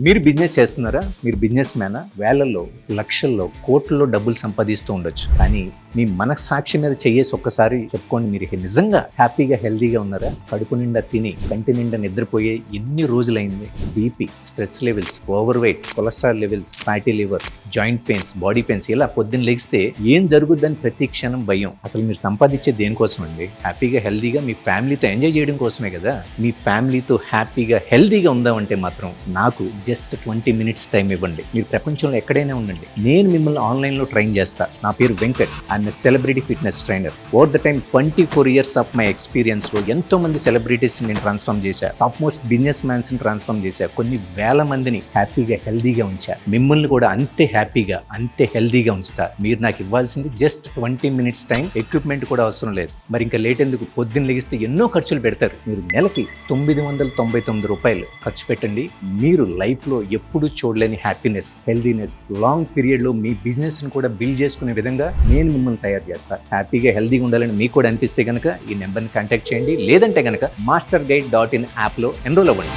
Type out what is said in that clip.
మీరు బిజినెస్ చేస్తున్నారా? మీరు బిజినెస్ మ్యానా? వేలల్లో, లక్షల్లో, కోట్లలో డబ్బులు సంపాదిస్తూ ఉండొచ్చు. కానీ మీ మనస్సాక్షి మీద చెయ్యేసి ఒక్కసారి చెప్పుకోండి, మీరు నిజంగా హ్యాపీగా హెల్దీగా ఉన్నారా? కడుపు నిండా తిని కంటి నిండా నిద్రపోయే ఎన్ని రోజులైంది? BP, stress levels, over weight, cholesterol levels, fatty liver, joint pains, body pains, ఇలా పొద్దున్న లెగిస్తే ఏం జరుగుద్దని ప్రతి క్షణం భయం. అసలు మీరు సంపాదించే దేనికోసం అండి? హ్యాపీగా హెల్దీగా మీ ఫ్యామిలీతో ఎంజాయ్ చేయడం కోసమే కదా. మీ ఫ్యామిలీతో హ్యాపీగా హెల్దీగా ఉందామంటే మాత్రం నాకు జస్ట్ 20 minutes టైం ఇవ్వండి. మీరు ప్రపంచంలో ఎక్కడైనా ఉండండి, నేను మిమ్మల్ని ఆన్లైన్లో ట్రైన్ చేస్తా. నా పేరు Venkat, I'm celebrity fitness trainer. Over the time 24 years of my ఎక్స్పీరియన్స్లో ఎంతో మంది సెలబ్రిటీస్ నేను ట్రాన్స్ఫార్మ్ చేశా, టాప్ మోస్ట్ బిజినెస్ మ్యాన్స్ ని ట్రాన్స్ఫార్మ్ చేశా, కొన్ని వేల మందిని హ్యాపీగా హెల్దీగా ఉంచా. మిమ్మల్ని కూడా అంతే హ్యాపీగా అంతే హెల్దీగా ఉంచుతా. మీరు నాకు ఇవ్వాల్సింది జస్ట్ 20 minutes టైం. ఎక్విప్మెంట్ కూడా అవసరం లేదు. మరి ఇంకా లేట్ ఎందుకు? పొద్దున్న లెగిస్తే ఎన్నో ఖర్చులు పెడతారు. మీరు నెలకి 999 రూపాయలు ఖర్చు పెట్టండి. మీరు లైఫ్లో ఎప్పుడూ చూడలేని హ్యాపీనెస్, హెల్దీనెస్, లాంగ్ పీరియడ్లో మీ బిజినెస్ను కూడా బిల్డ్ చేసుకునే విధంగా నేను మిమ్మల్ని తయారు చేస్తాను. హ్యాపీగా హెల్దీగా ఉండాలని మీకు కూడా అనిపిస్తే కనుక ఈ నెంబర్ని కాంటాక్ట్ చేయండి. లేదంటే కనుక masterguide.in యాప్లో ఎన్రోల్ అవ్వండి.